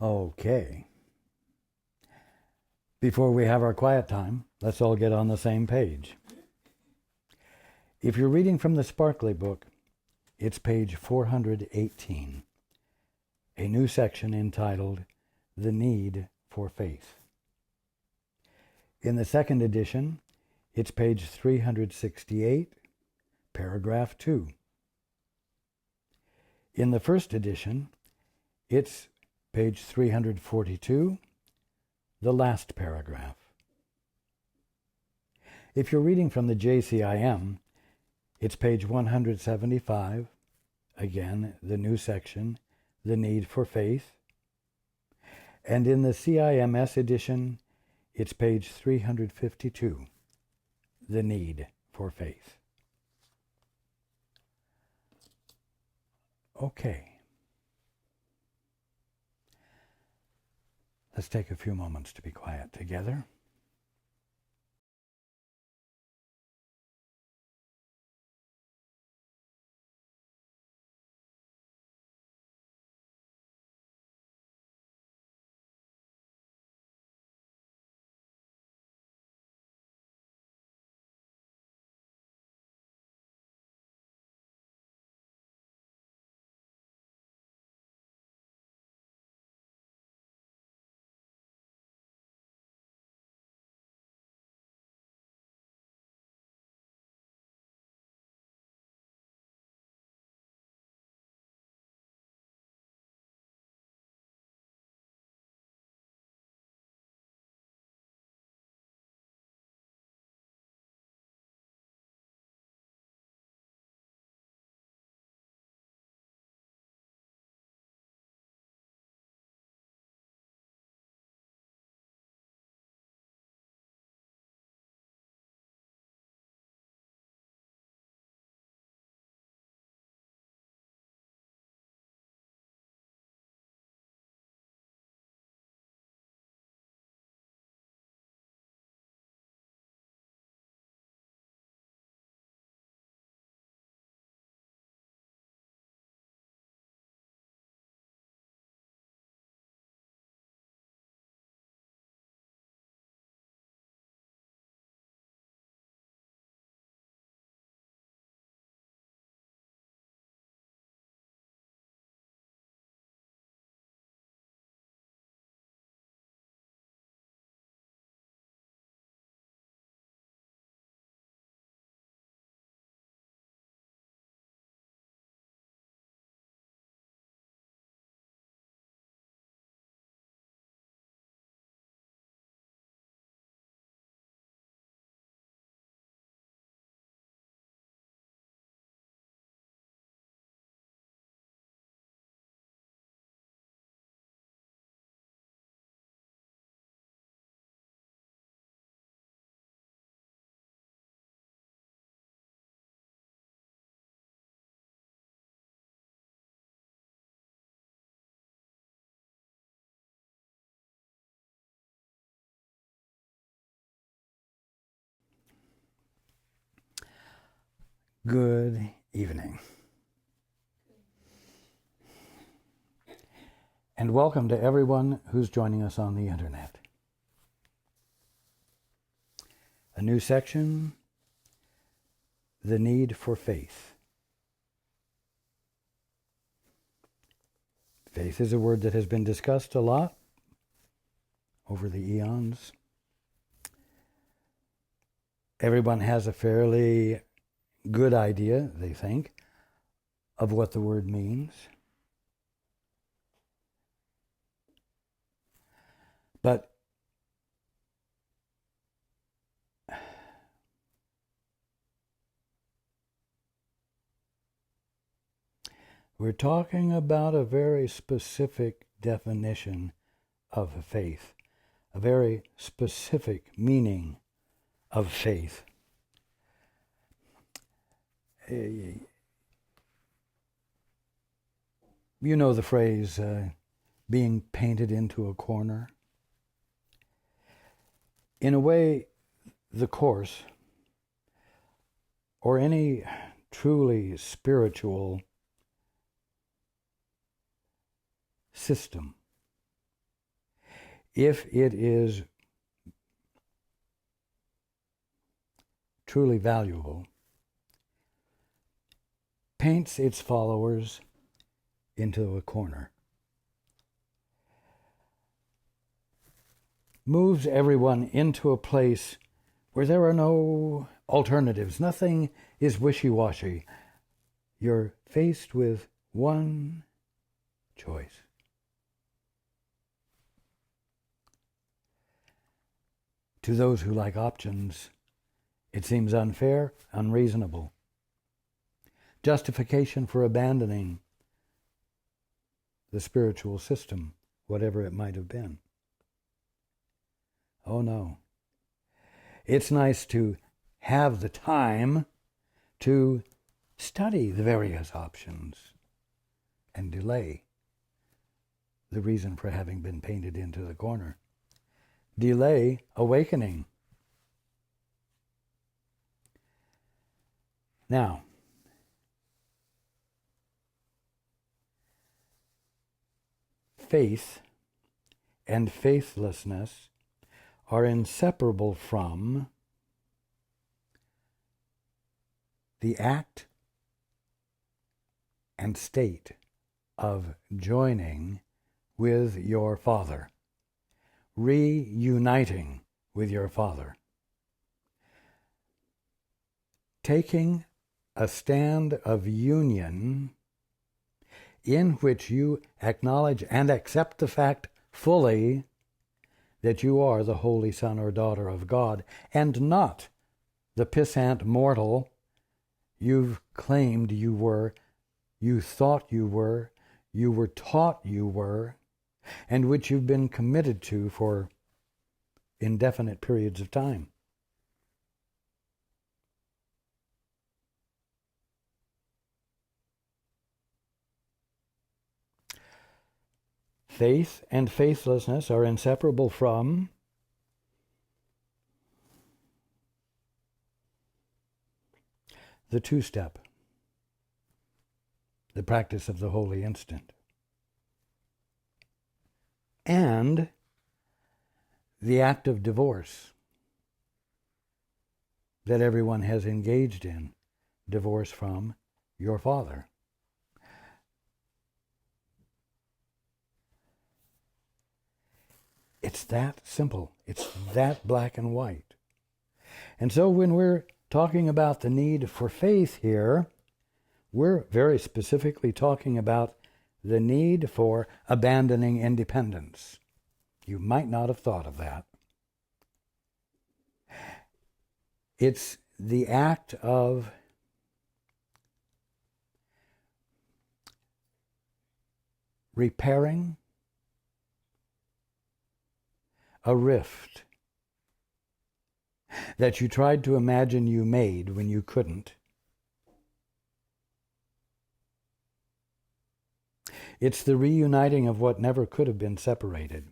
Okay. Before we have our quiet time, let's all get on the same page. If you're reading from the Sparkly book, it's page 418, a new section entitled The Need for Faith. In the second edition, it's page 368, paragraph 2. In the first edition, it's page 342, the last paragraph. If you're reading from the JCIM, it's page 175, again, the new section, The Need for Faith. And in the CIMS edition, it's page 352, The Need for Faith. Okay. Let's take a few moments to be quiet together. Good evening. And welcome to everyone who's joining us on the internet. A new section, The Need for Faith. Faith is a word that has been discussed a lot over the eons. Everyone has a fairly good idea, they think, of what the word means. But we're talking about a very specific definition of faith, a very specific meaning of faith. You know the phrase, being painted into a corner. In a way, the Course, or any truly spiritual system, if it is truly valuable, paints its followers into a corner, moves everyone into a place where there are no alternatives. Nothing is wishy-washy. You're faced with one choice. To those who like options, it seems unfair, unreasonable. Justification for abandoning the spiritual system, whatever it might have been. Oh no. It's nice to have the time to study the various options and delay the reason for having been painted into the corner. Delay awakening. Now, faith and faithlessness are inseparable from the act and state of joining with your Father, reuniting with your Father, taking a stand of union in which you acknowledge and accept the fact fully that you are the holy son or daughter of God, and not the pissant mortal you've claimed you were, you thought you were taught you were, and which you've been committed to for indefinite periods of time. Faith and faithlessness are inseparable from the two-step, the practice of the holy instant, and the act of divorce that everyone has engaged in, divorce from your Father. It's that simple. It's that black and white. And so when we're talking about the need for faith here, we're very specifically talking about the need for abandoning independence. You might not have thought of that. It's the act of repairing a rift that you tried to imagine you made when you couldn't. It's the reuniting of what never could have been separated.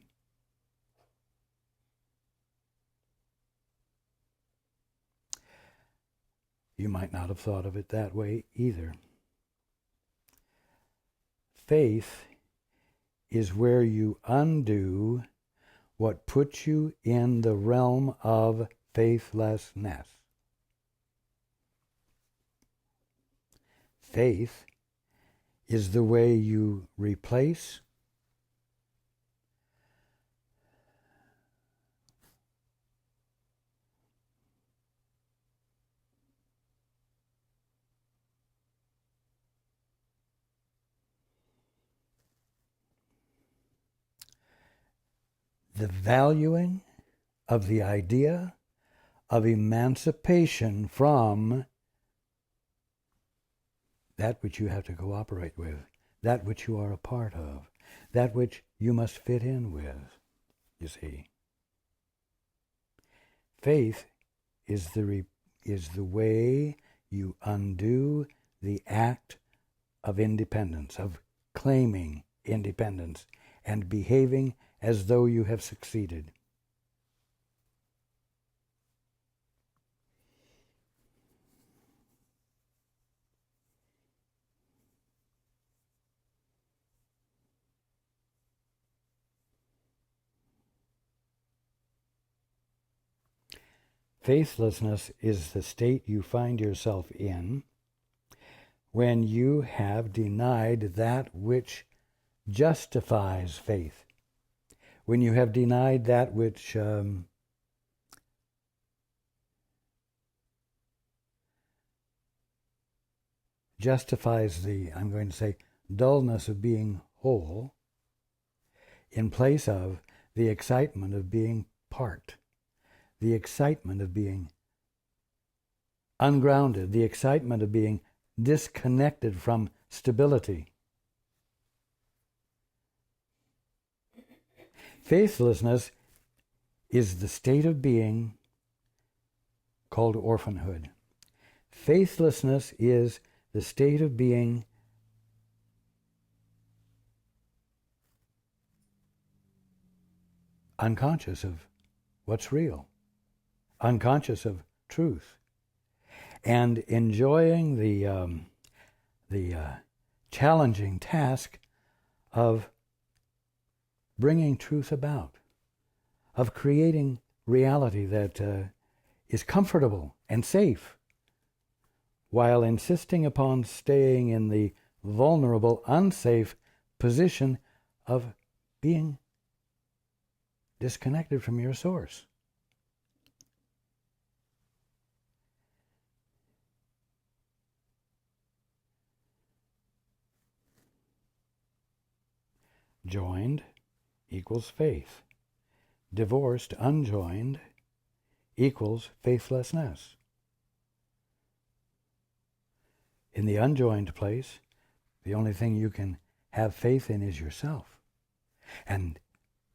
You might not have thought of it that way either. Faith is where you undo what puts you in the realm of faithlessness. Faith is the way you replace the valuing of the idea of emancipation from that which you have to cooperate with, that which you are a part of, that which you must fit in with, you see. Faith is the way you undo the act of independence, of claiming independence, and behaving as though you have succeeded. Faithlessness is the state you find yourself in when you have denied that which justifies faith. When you have denied that which justifies the, I'm going to say, dullness of being whole, in place of the excitement of being part, the excitement of being ungrounded, the excitement of being disconnected from stability. Faithlessness is the state of being called orphanhood. Faithlessness is the state of being unconscious of what's real, unconscious of truth, and enjoying the challenging task of bringing truth about, of creating reality that is comfortable and safe, while insisting upon staying in the vulnerable, unsafe position of being disconnected from your source. Joined equals faith. Divorced, unjoined, equals faithlessness. In the unjoined place, the only thing you can have faith in is yourself. And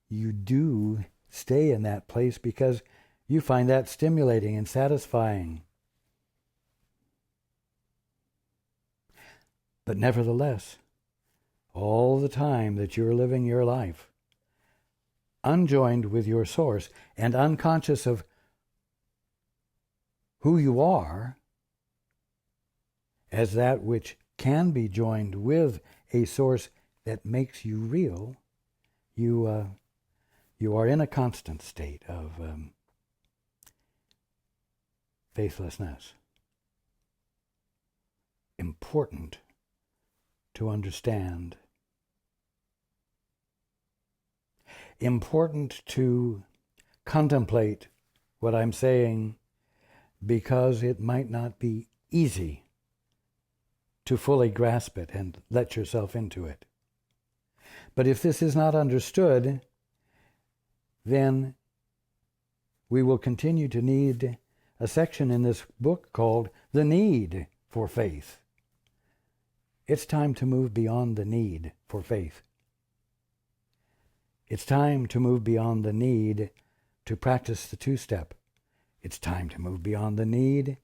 you do stay in that place because you find that stimulating and satisfying. But nevertheless, all the time that you're living your life, unjoined with your source and unconscious of who you are as that which can be joined with a source that makes you real, you are in a constant state of faithlessness. Important to understand. Important to contemplate what I'm saying, because it might not be easy to fully grasp it and let yourself into it. But if this is not understood, then we will continue to need a section in this book called The Need for Faith. It's time to move beyond the need for faith. It's time to move beyond the need to practice the two-step. It's time to move beyond the need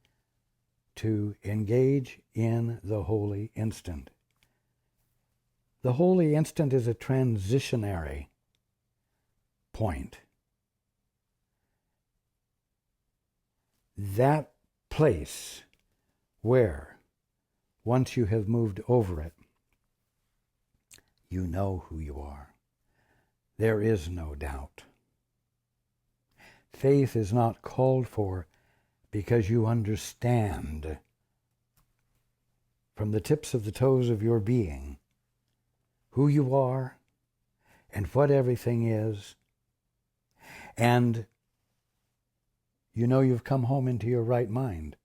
to engage in the holy instant. The holy instant is a transitionary point. That place where, once you have moved over it, you know who you are. There is no doubt. Faith is not called for because you understand from the tips of the toes of your being who you are and what everything is, and you know you've come home into your right mind.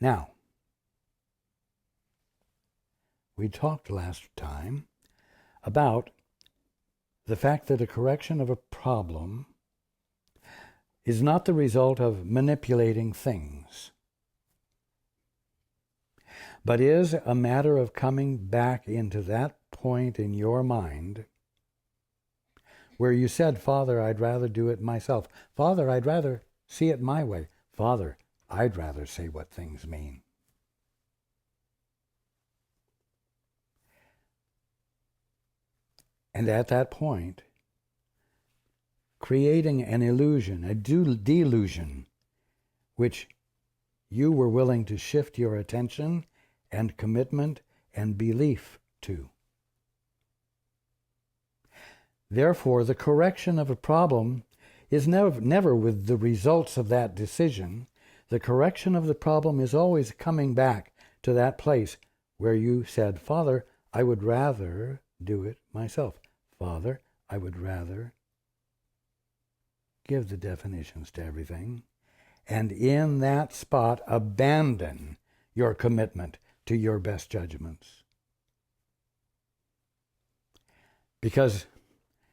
Now, we talked last time about the fact that a correction of a problem is not the result of manipulating things, but is a matter of coming back into that point in your mind where you said, Father, I'd rather do it myself. Father, I'd rather see it my way. Father, I'd rather say what things mean. And at that point, creating an illusion, a delusion, which you were willing to shift your attention and commitment and belief to. Therefore, the correction of a problem is never with the results of that decision. The correction of the problem is always coming back to that place where you said, Father, I would rather do it myself. Father, I would rather give the definitions to everything. And in that spot, abandon your commitment to your best judgments. Because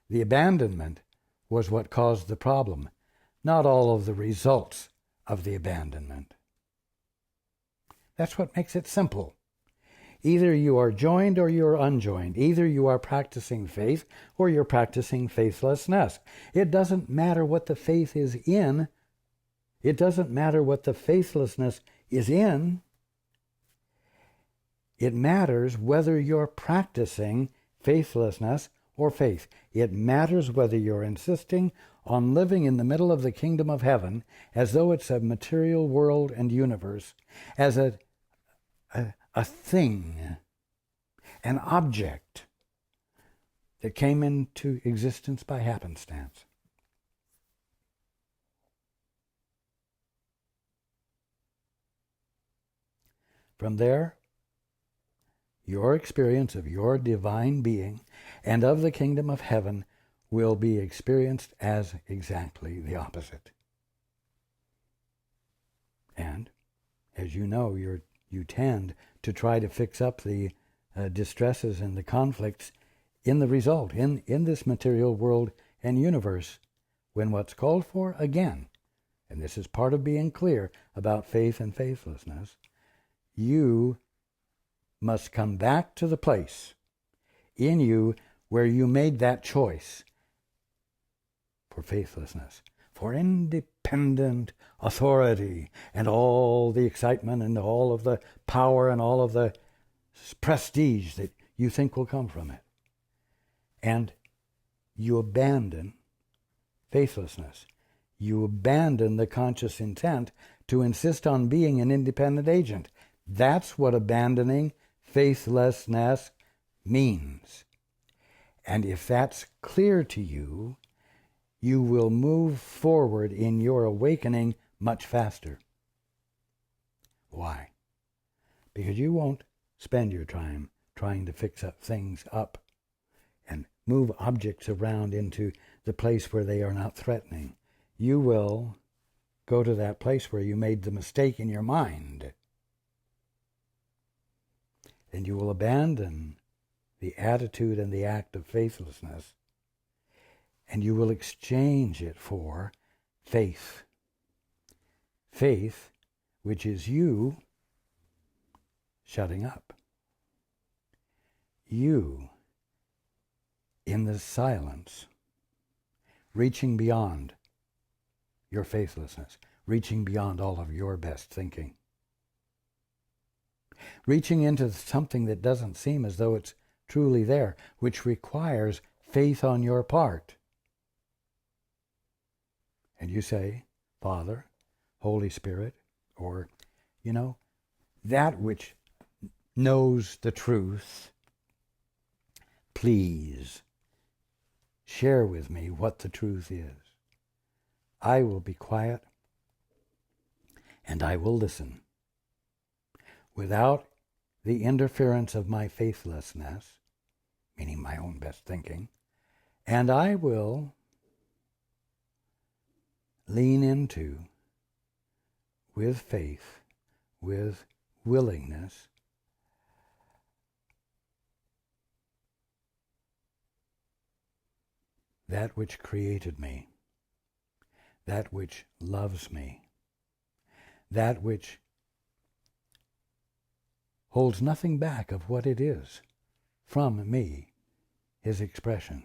the abandonment was what caused the problem, not all of the results of the abandonment. That's what makes it simple. Either you are joined or you're unjoined. Either you are practicing faith or you're practicing faithlessness. It doesn't matter what the faith is in. It doesn't matter what the faithlessness is in. It matters whether you're practicing faithlessness or faith. It matters whether you're insisting on living in the middle of the kingdom of heaven as though it's a material world and universe, as a thing, an object that came into existence by happenstance. From there, your experience of your divine being and of the kingdom of heaven will be experienced as exactly the opposite. And, as you know, you tend to try to fix up the distresses and the conflicts in the result, in this material world and universe, when what's called for, again, and this is part of being clear about faith and faithlessness, you must come back to the place in you where you made that choice for faithlessness, for independent authority and all the excitement and all of the power and all of the prestige that you think will come from it. And you abandon faithlessness. You abandon the conscious intent to insist on being an independent agent. That's what abandoning faithlessness means. And if that's clear to you, you will move forward in your awakening much faster. Why? Because you won't spend your time trying to fix things up and move objects around into the place where they are not threatening. You will go to that place where you made the mistake in your mind. And you will abandon the attitude and the act of faithlessness, and you will exchange it for faith. Faith, which is you shutting up. You, in the silence, reaching beyond your faithlessness, reaching beyond all of your best thinking. Reaching into something that doesn't seem as though it's truly there, which requires faith on your part. And you say, Father, Holy Spirit, or, that which knows the truth, please share with me what the truth is. I will be quiet and I will listen without the interference of my faithlessness, meaning my own best thinking, and I will lean into, with faith, with willingness, that which created me, that which loves me, that which holds nothing back of what it is from me, his expression.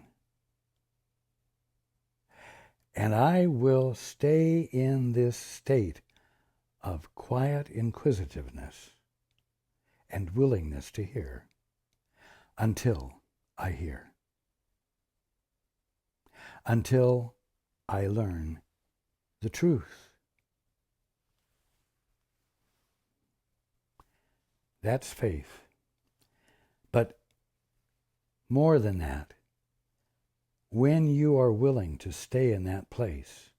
And I will stay in this state of quiet inquisitiveness and willingness to hear until I hear, until I learn the truth. That's faith. But more than that, when you are willing to stay in that place,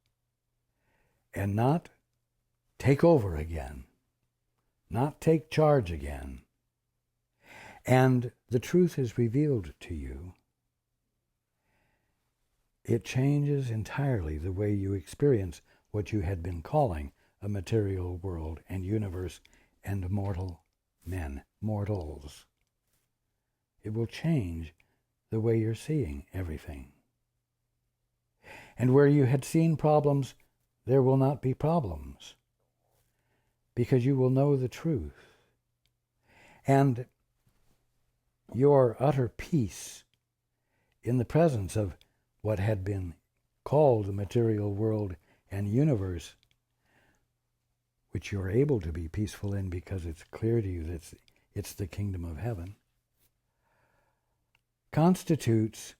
and not take over again, not take charge again, and the truth is revealed to you, it changes entirely the way you experience what you had been calling a material world and universe and mortal men, mortals. It will change the way you're seeing everything. And where you had seen problems, there will not be problems, because you will know the truth. And your utter peace in the presence of what had been called the material world and universe, which you're able to be peaceful in because it's clear to you that it's the kingdom of heaven, constitutes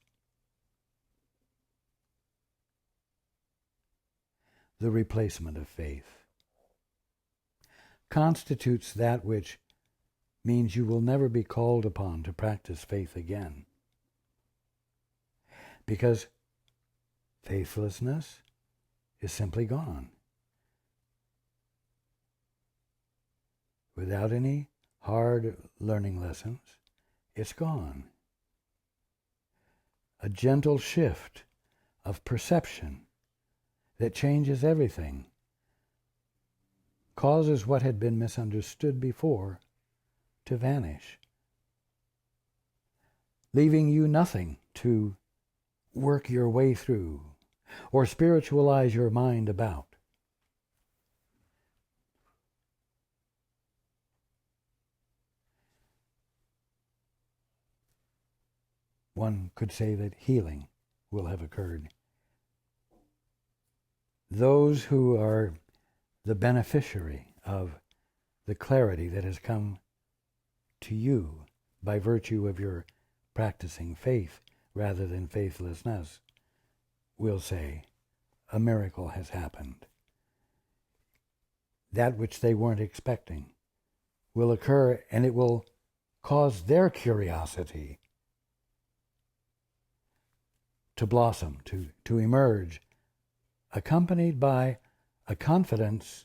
the replacement of faith, constitutes that which means you will never be called upon to practice faith again. Because faithlessness is simply gone. Without any hard learning lessons, it's gone. A gentle shift of perception that changes everything causes what had been misunderstood before to vanish, leaving you nothing to work your way through or spiritualize your mind about. One could say that healing will have occurred. Those who are the beneficiary of the clarity that has come to you by virtue of your practicing faith rather than faithlessness will say, a miracle has happened. That which they weren't expecting will occur, and it will cause their curiosity to blossom, to emerge, accompanied by a confidence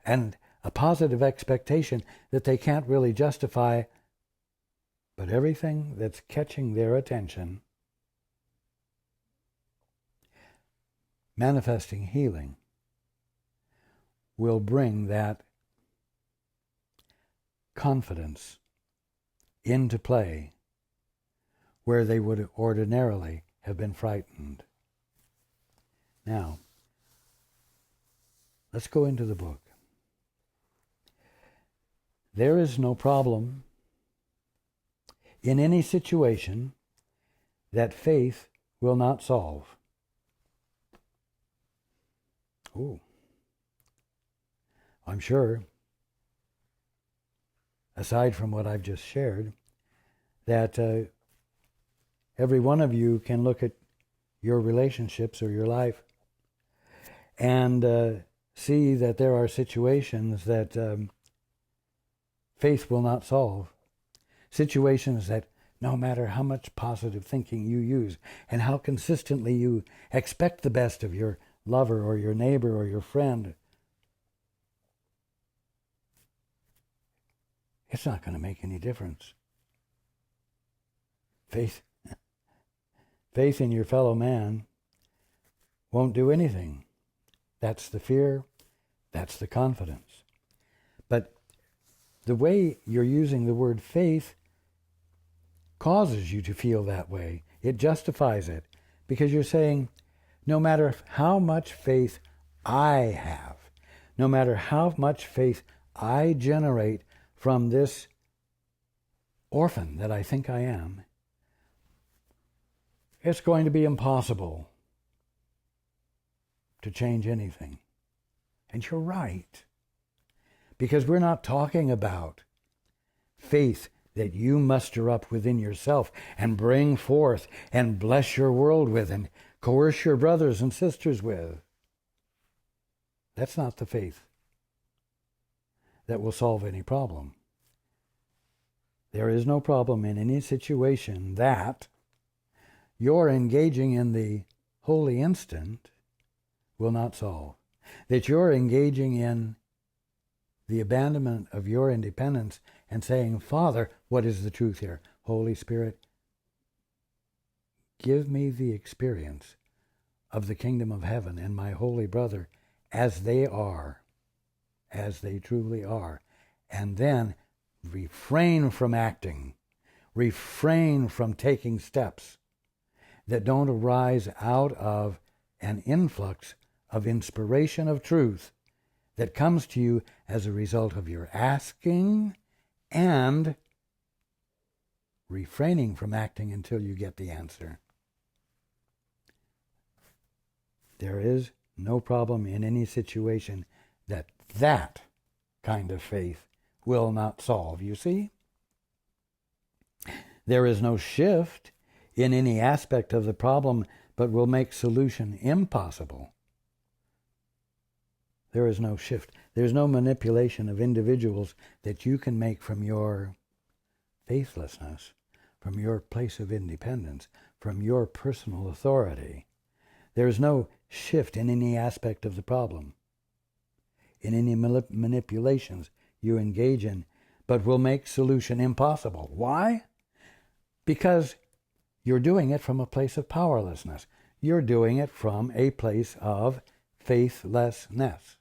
and a positive expectation that they can't really justify, but everything that's catching their attention, manifesting healing, will bring that confidence into play where they would ordinarily have been frightened. Now, let's go into the book. There is no problem in any situation that faith will not solve. Ooh. I'm sure, aside from what I've just shared, that every one of you can look at your relationships or your life and see that there are situations that faith will not solve. Situations that no matter how much positive thinking you use and how consistently you expect the best of your lover or your neighbor or your friend, it's not going to make any difference. Faith in your fellow man won't do anything. That's the fear, that's the confidence. But the way you're using the word faith causes you to feel that way. It justifies it because you're saying, no matter how much faith I have, no matter how much faith I generate from this orphan that I think I am, it's going to be impossible to change anything. And you're right. Because we're not talking about faith that you muster up within yourself and bring forth and bless your world with and coerce your brothers and sisters with. That's not the faith that will solve any problem. There is no problem in any situation that you're engaging in the holy instant will not solve. That you're engaging in the abandonment of your independence and saying, Father, what is the truth here? Holy Spirit, give me the experience of the kingdom of heaven and my holy brother as they are, as they truly are. And then refrain from acting, refrain from taking steps that don't arise out of an influx of inspiration of truth that comes to you as a result of your asking and refraining from acting until you get the answer. There is no problem in any situation that kind of faith will not solve, you see? There is no shift in any aspect of the problem but will make solution impossible. There is no shift. There's no manipulation of individuals that you can make from your faithlessness, from your place of independence, from your personal authority. There is no shift in any aspect of the problem, in any manipulations you engage in, but will make solution impossible. Why? Because you're doing it from a place of powerlessness. You're doing it from a place of faithlessness.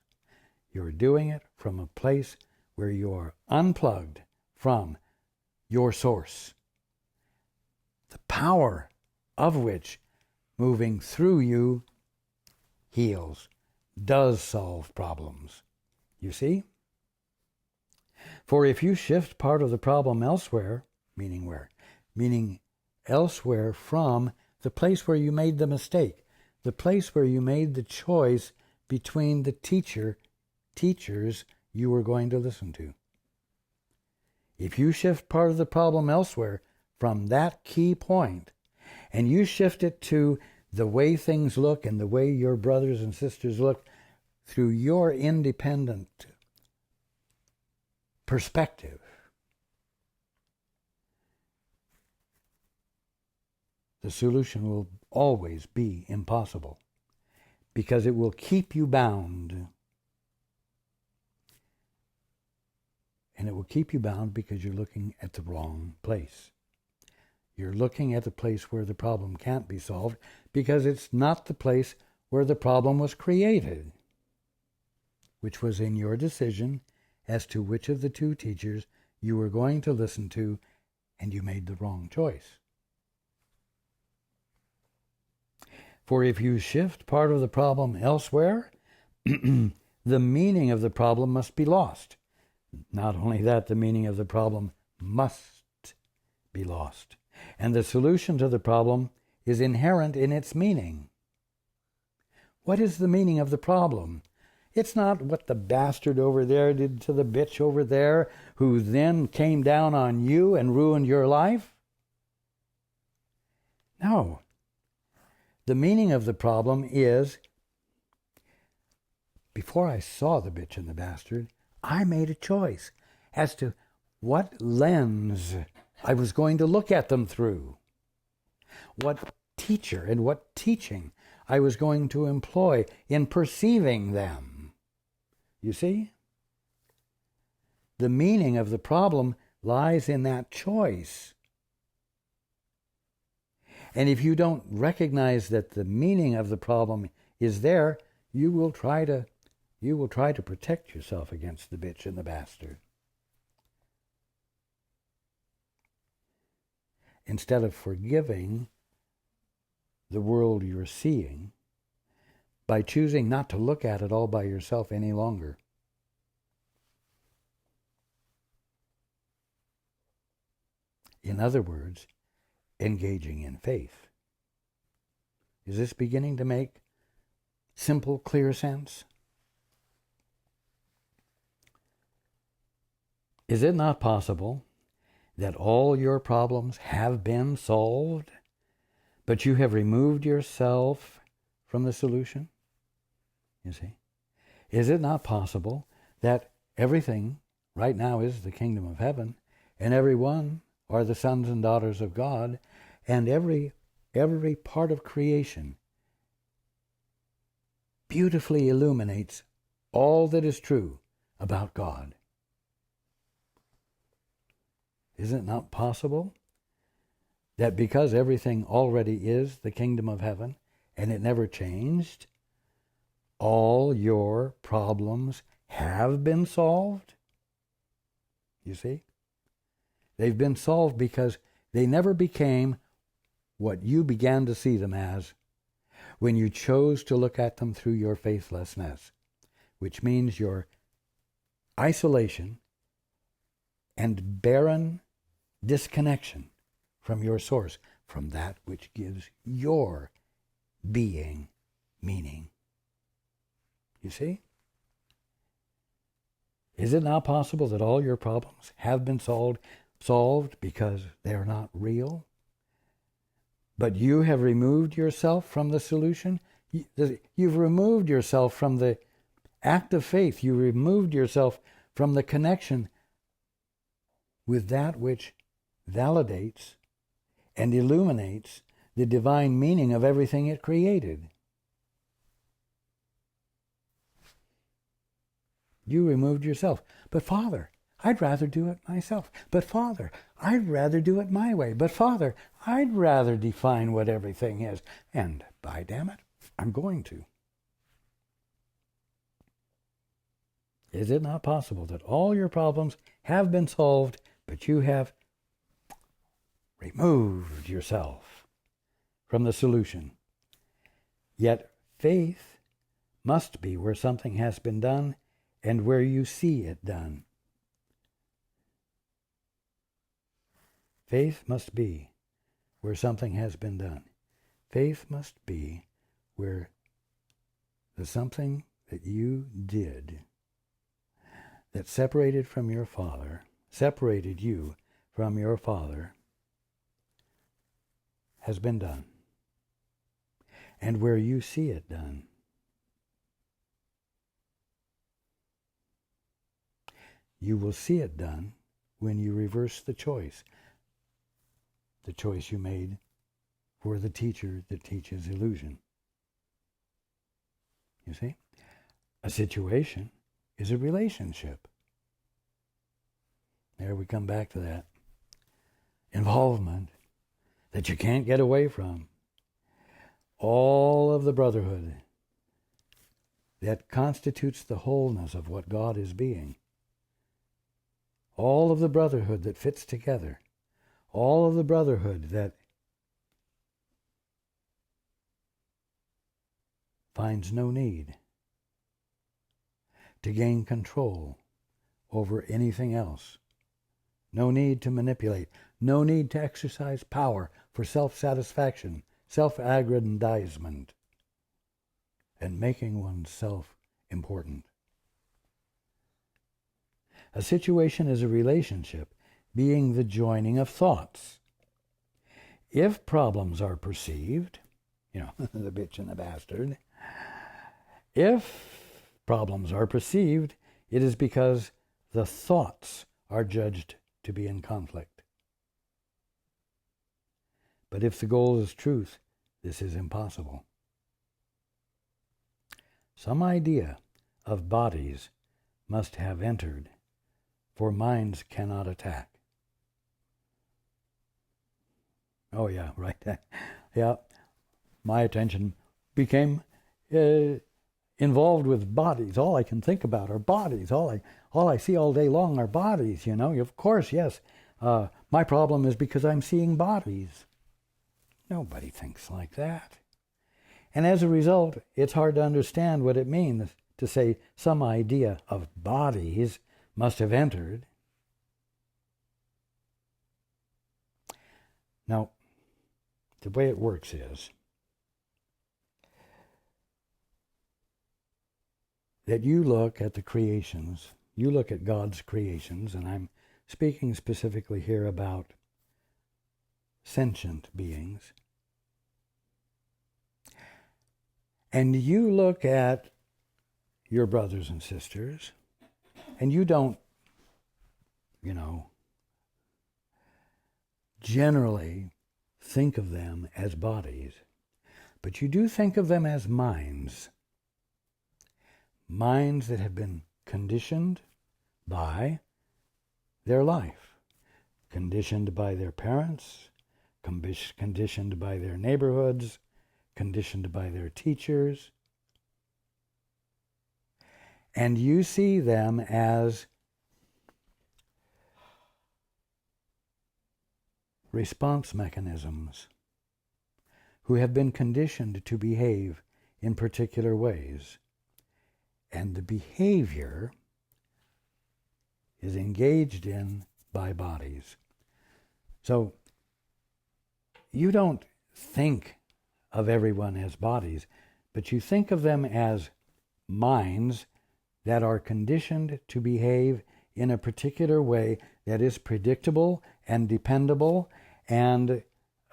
You're doing it from a place where you're unplugged from your source, the power of which moving through you heals, does solve problems. You see? For if you shift part of the problem elsewhere, meaning where? Meaning elsewhere from the place where you made the mistake, the place where you made the choice between the teachers you were going to listen to. If you shift part of the problem elsewhere from that key point, and you shift it to the way things look and the way your brothers and sisters look through your independent perspective, the solution will always be impossible because it will keep you bound. And it will keep you bound because you're looking at the wrong place. You're looking at the place where the problem can't be solved because it's not the place where the problem was created, which was in your decision as to which of the two teachers you were going to listen to, and you made the wrong choice. For if you shift part of the problem elsewhere, the meaning of the problem must be lost. Not only that, the meaning of the problem must be lost. And the solution to the problem is inherent in its meaning. What is the meaning of the problem? It's not what the bastard over there did to the bitch over there who then came down on you and ruined your life. No. The meaning of the problem is, before I saw the bitch and the bastard, I made a choice as to what lens I was going to look at them through, what teacher and what teaching I was going to employ in perceiving them. You see? The meaning of the problem lies in that choice. And if you don't recognize that the meaning of the problem is there, you will try to protect yourself against the bitch and the bastard. Instead of forgiving the world you're seeing by choosing not to look at it all by yourself any longer. In other words, engaging in faith. Is this beginning to make simple, clear sense? Is it not possible that all your problems have been solved, but you have removed yourself from the solution? You see? Is it not possible that everything right now is the kingdom of heaven, and everyone are the sons and daughters of God, and every part of creation beautifully illuminates all that is true about God. Is it not possible that because everything already is the kingdom of heaven and it never changed, all your problems have been solved? You see? They've been solved because they never became what you began to see them as when you chose to look at them through your faithlessness, which means your isolation and barren disconnection from your source, from that which gives your being meaning. You see? Is it not possible that all your problems have been solved because they are not real? But you have removed yourself from the solution? You've removed yourself from the act of faith. You removed yourself from the connection with that which validates and illuminates the divine meaning of everything it created. You removed yourself. But Father, I'd rather do it myself. But Father, I'd rather do it my way. But Father, I'd rather define what everything is. And by damn it, I'm going to. Is it not possible that all your problems have been solved, but you have removed yourself from the solution? Yet faith must be where something has been done and where you see it done. Faith must be where something has been done. Faith must be where the something that you did that separated you from your Father, has been done, and where you see it done. You will see it done when you reverse the choice you made for the teacher that teaches illusion. You see? A situation is a relationship. There we come back to that. Involvement that you can't get away from. All of the brotherhood that constitutes the wholeness of what God is being. All of the brotherhood that fits together. All of the brotherhood that finds no need to gain control over anything else. No need to manipulate. No need to exercise power for self-satisfaction, self-aggrandizement, and making oneself important. A situation is a relationship, being the joining of thoughts. If problems are perceived, the bitch and the bastard, if problems are perceived, it is because the thoughts are judged to be in conflict. But if the goal is truth, this is impossible. Some idea of bodies must have entered, for minds cannot attack. Oh yeah, right. Yeah, my attention became involved with bodies. All I can think about are bodies. All I see all day long are bodies, Of course, yes. My problem is because I'm seeing bodies. Nobody thinks like that. And as a result, it's hard to understand what it means to say some idea of bodies must have entered. Now, the way it works is that you look at the creations, you look at God's creations, and I'm speaking specifically here about sentient beings, and you look at your brothers and sisters, and you don't, generally think of them as bodies, but you do think of them as minds. minds that have been conditioned by their life, conditioned by their parents, conditioned by their neighborhoods, conditioned by their teachers. And you see them as response mechanisms who have been conditioned to behave in particular ways. And the behavior is engaged in by bodies. So you don't think of everyone as bodies, but you think of them as minds that are conditioned to behave in a particular way that is predictable and dependable and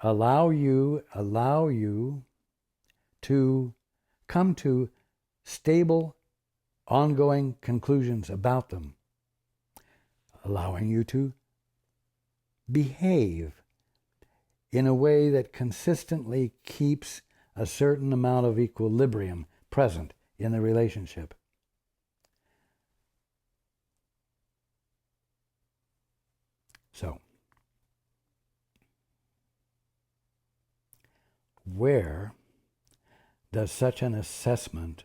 allow you to come to stable, ongoing conclusions about them, allowing you to behave in a way that consistently keeps a certain amount of equilibrium present in the relationship. So, where does such an assessment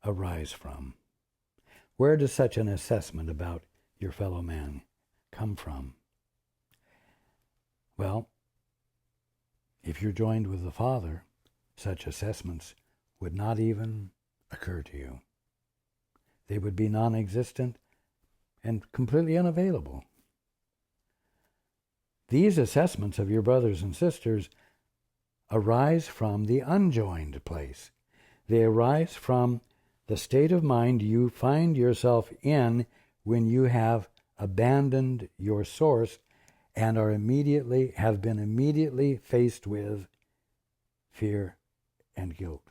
arise from? Where does such an assessment about your fellow man come from? Well, if you're joined with the Father, such assessments would not even occur to you. They would be non-existent and completely unavailable. These assessments of your brothers and sisters arise from the unjoined place. They arise from the state of mind you find yourself in when you have abandoned your source and have been immediately faced with fear and guilt.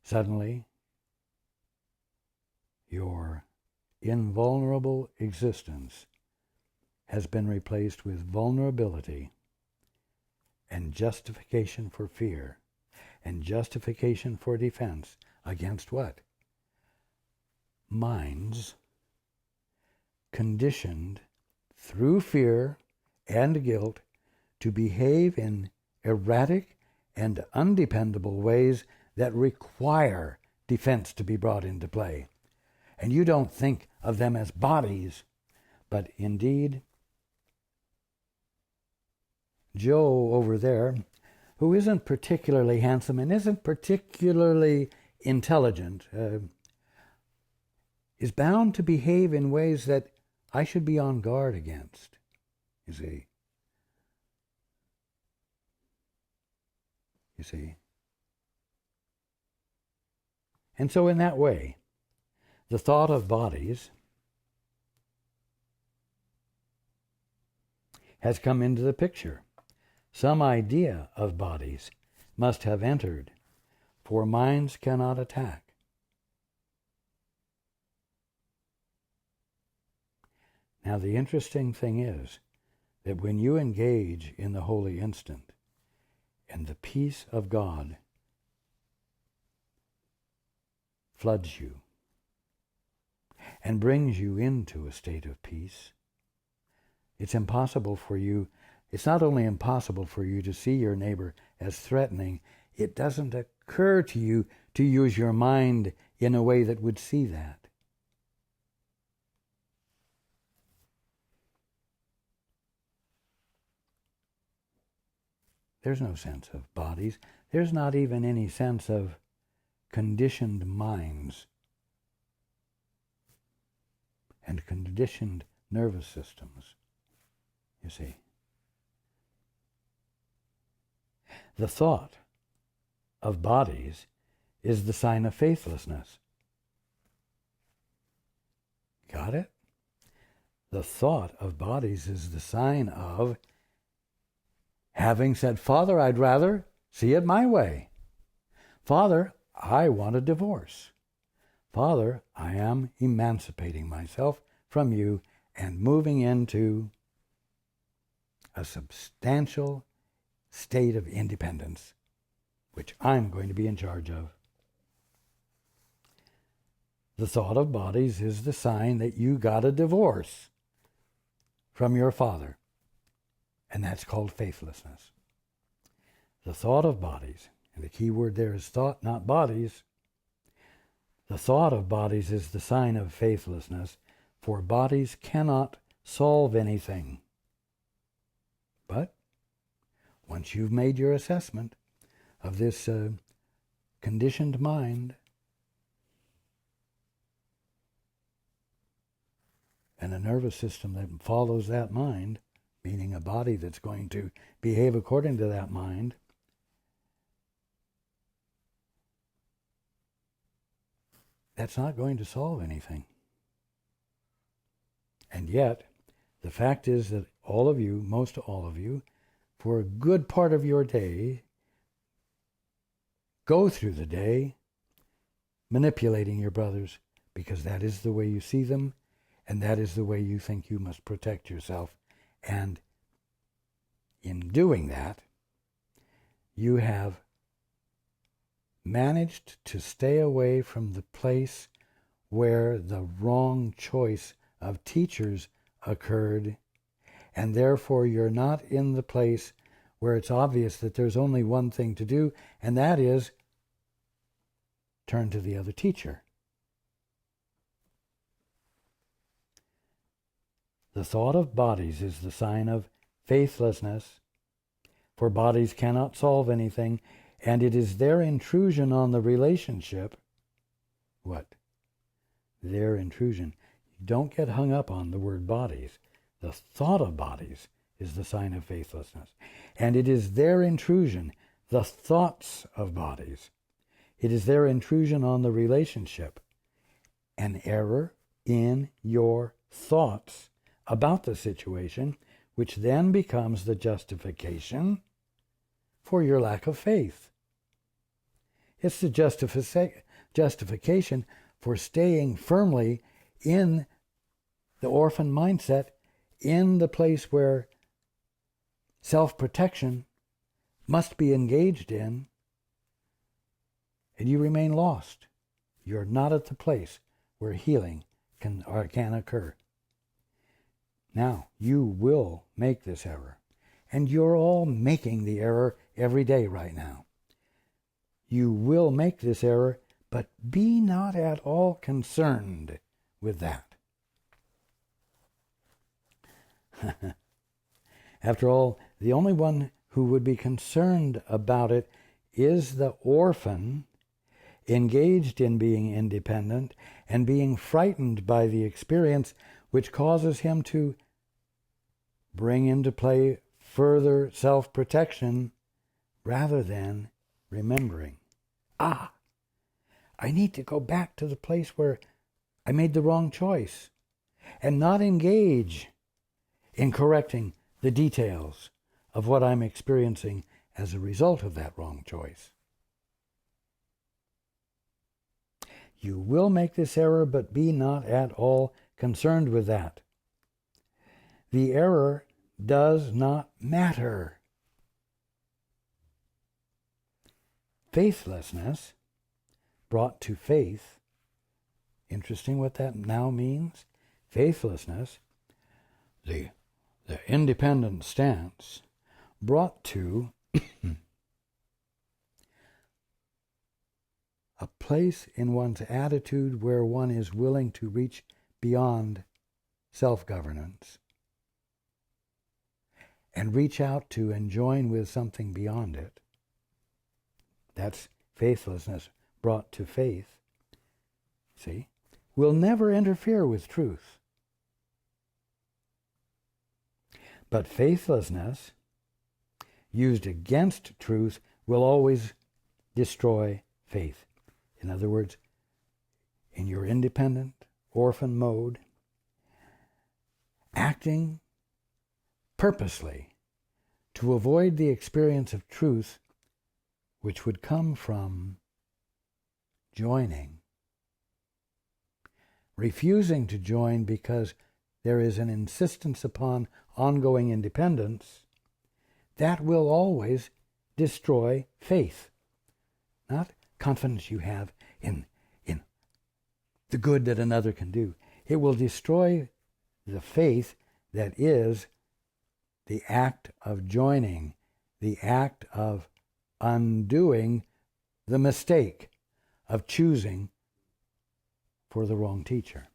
Suddenly, your invulnerable existence has been replaced with vulnerability and justification for fear and justification for defense against what? Minds conditioned through fear and guilt to behave in erratic and undependable ways that require defense to be brought into play. And you don't think of them as bodies, but indeed, Joe over there, who isn't particularly handsome and isn't particularly intelligent, is bound to behave in ways that I should be on guard against, you see. And so in that way, the thought of bodies has come into the picture. Some idea of bodies must have entered, for minds cannot attack. Now the interesting thing is that when you engage in the holy instant, and the peace of God floods you and brings you into a state of peace, it's not only impossible for you to see your neighbor as threatening, it doesn't occur to you to use your mind in a way that would see that. There's no sense of bodies. There's not even any sense of conditioned minds and conditioned nervous systems, you see. The thought of bodies is the sign of faithlessness. Got it? The thought of bodies is the sign of having said, Father, I'd rather see it my way. Father, I want a divorce. Father, I am emancipating myself from you and moving into a substantial, state of independence, which I'm going to be in charge of. The thought of bodies is the sign that you got a divorce from your father, and that's called faithlessness. The thought of bodies, and the key word there is thought, not bodies. The thought of bodies is the sign of faithlessness, for bodies cannot solve anything. But once you've made your assessment of this conditioned mind, and a nervous system that follows that mind, meaning a body that's going to behave according to that mind, that's not going to solve anything. And yet, the fact is that all of you, most all of you, for a good part of your day, go through the day manipulating your brothers, because that is the way you see them, and that is the way you think you must protect yourself. And in doing that, you have managed to stay away from the place where the wrong choice of teachers occurred, and therefore you're not in the place where it's obvious that there's only one thing to do, and that is turn to the other teacher. The thought of bodies is the sign of faithlessness, for bodies cannot solve anything, and it is their intrusion on the relationship. What? Their intrusion. Don't get hung up on the word bodies. The thought of bodies is the sign of faithlessness. And it is their intrusion, the thoughts of bodies. It is their intrusion on the relationship. An error in your thoughts about the situation, which then becomes the justification for your lack of faith. It's the justification for staying firmly in the orphan mindset, in the place where self-protection must be engaged in, and you remain lost. You're not at the place where healing can occur. Now, you will make this error, and you're all making the error every day right now. You will make this error, but be not at all concerned with that. After all, the only one who would be concerned about it is the orphan engaged in being independent and being frightened by the experience, which causes him to bring into play further self-protection rather than remembering. I need to go back to the place where I made the wrong choice and not engage in correcting the details of what I'm experiencing as a result of that wrong choice. You will make this error, but be not at all concerned with that. The error does not matter. Faithlessness brought to faith. Interesting what that now means. Faithlessness, the independent stance, brought to a place in one's attitude where one is willing to reach beyond self-governance and reach out to and join with something beyond it. That's faithlessness brought to faith. See? Will never interfere with truth. But faithlessness, used against truth, will always destroy faith. In other words, in your independent orphan mode, acting purposely to avoid the experience of truth, which would come from joining. Refusing to join because there is an insistence upon ongoing independence, that will always destroy faith. Not confidence you have in the good that another can do. It will destroy the faith that is the act of joining, the act of undoing the mistake of choosing for the wrong teacher.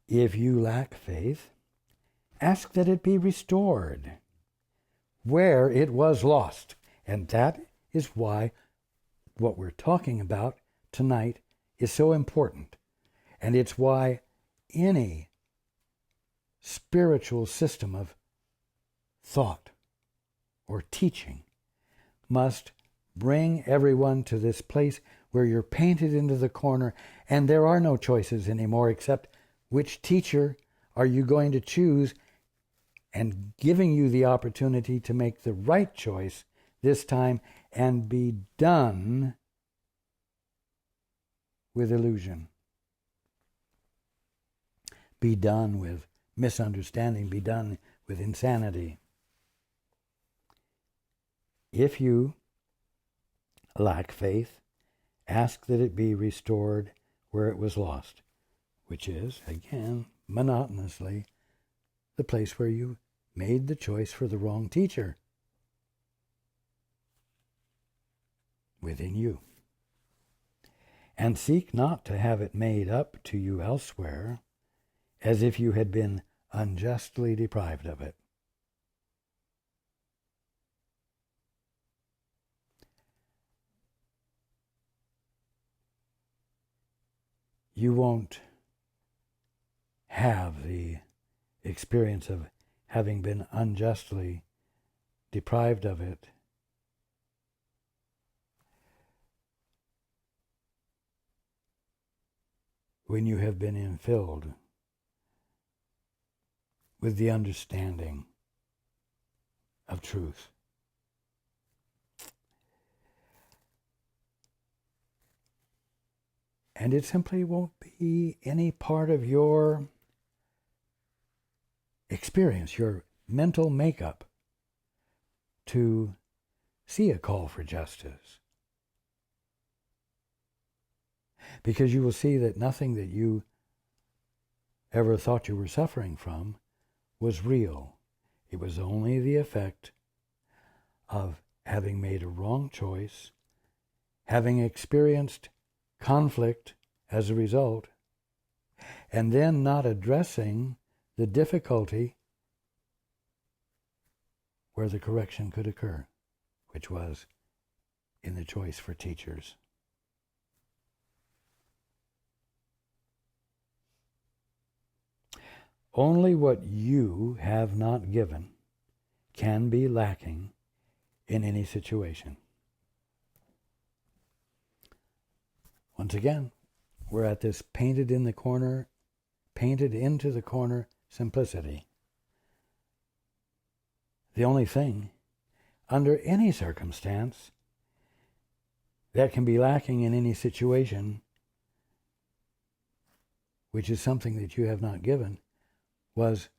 If you lack faith, ask that it be restored where it was lost. And that is why what we're talking about tonight is so important. And it's why any spiritual system of thought or teaching must bring everyone to this place where you're painted into the corner and there are no choices anymore except which teacher are you going to choose, and giving you the opportunity to make the right choice this time and be done with illusion. Be done with misunderstanding. Be done with insanity. If you lack faith, ask that it be restored where it was lost, which is, again, monotonously, the place where you made the choice for the wrong teacher within you. And seek not to have it made up to you elsewhere, as if you had been unjustly deprived of it. You won't have the experience of having been unjustly deprived of it when you have been infilled with the understanding of truth. And it simply won't be any part of your experience, your mental makeup, to see a call for justice. Because you will see that nothing that you ever thought you were suffering from was real. It was only the effect of having made a wrong choice, having experienced conflict as a result, and then not addressing the difficulty where the correction could occur, which was in the choice for teachers. Only what you have not given can be lacking in any situation. Once again, we're at this painted into the corner simplicity. The only thing, under any circumstance, that can be lacking in any situation, which is something that you have not given, was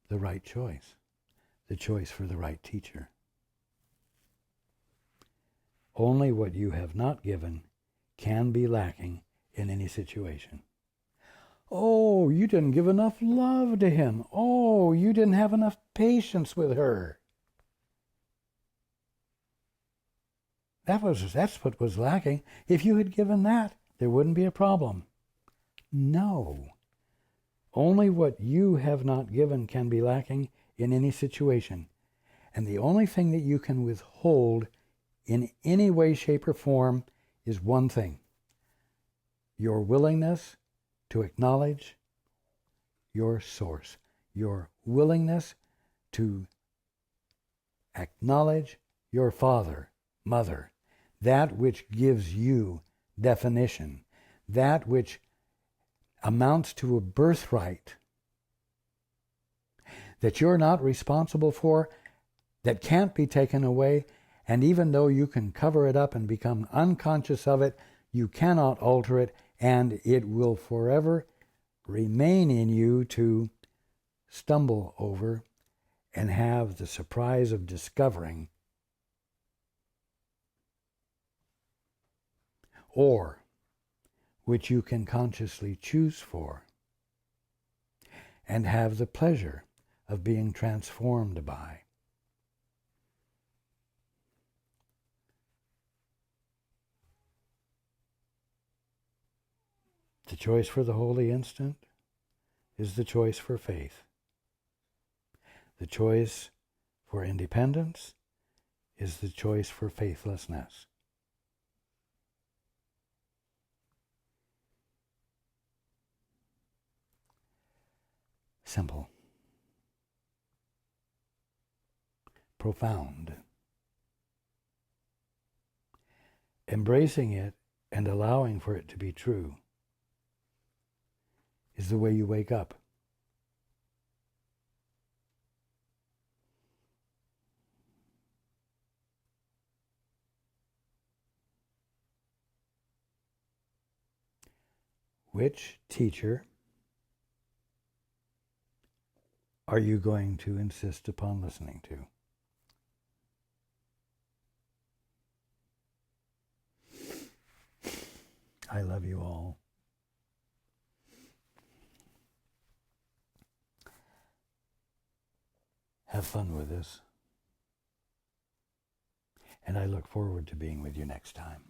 the right choice, the choice for the right teacher. Only what you have not given can be lacking in any situation. Oh, you didn't give enough love to him. Oh, you didn't have enough patience with her. That's what was lacking. If you had given that, there wouldn't be a problem. No. Only what you have not given can be lacking in any situation. And the only thing that you can withhold in any way, shape, or form is one thing: your willingness to acknowledge your source, your willingness to acknowledge your father, mother, that which gives you definition, that which amounts to a birthright that you're not responsible for, that can't be taken away, and even though you can cover it up and become unconscious of it, you cannot alter it, and it will forever remain in you to stumble over and have the surprise of discovering, or which you can consciously choose for and have the pleasure of being transformed by. The choice for the holy instant is the choice for faith. The choice for independence is the choice for faithlessness. Simple. Profound. Embracing it and allowing for it to be true is the way you wake up. Which teacher are you going to insist upon listening to? I love you all. Have fun with this. And I look forward to being with you next time.